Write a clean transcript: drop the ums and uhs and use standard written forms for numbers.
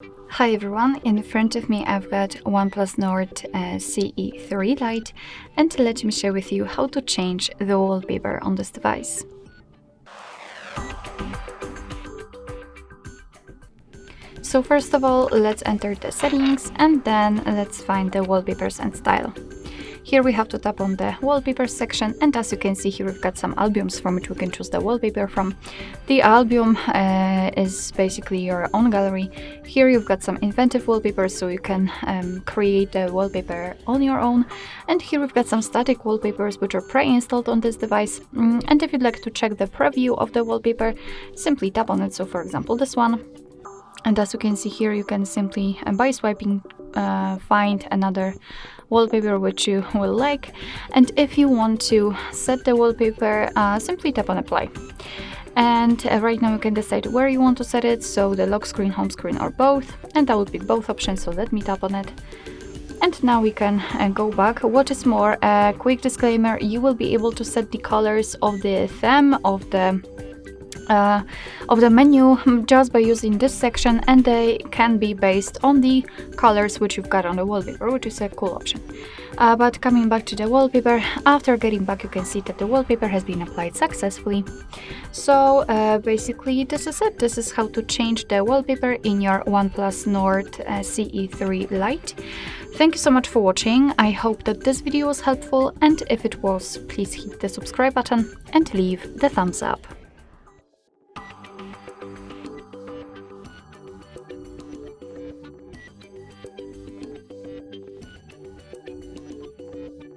Hi everyone, in front of me I've got OnePlus Nord CE 3 Lite, and let me share with you how to change the wallpaper on this device. So first of all, let's enter the settings and then let's find the wallpapers and style. Here we have to tap on the wallpaper section, and as you can see here we've got some albums from which we can choose the wallpaper from. The album is basically your own gallery. Here you've got some inventive wallpapers, so you can create the wallpaper on your own. And here we've got some static wallpapers which are pre-installed on this device. And if you'd like to check the preview of the wallpaper, simply tap on it. So for example this one. And as you can see here, you can simply, by swiping, find another wallpaper which you will like. And if you want to set the wallpaper, simply tap on apply. And right now you can decide where you want to set it, so the lock screen, home screen, or both. And that would be both options, so let me tap on it. And now we can go back. What is more, a quick disclaimer, you will be able to set the colors of the theme of the menu just by using this section, and they can be based on the colors which you've got on the wallpaper, which is a cool option. But coming back to the wallpaper, after getting back you can see that the wallpaper has been applied successfully. So basically this is it. This is how to change the wallpaper in your OnePlus Nord CE 3 Lite. Thank you so much for watching. I hope that this video was helpful, and if it was, please hit the subscribe button and leave the thumbs up.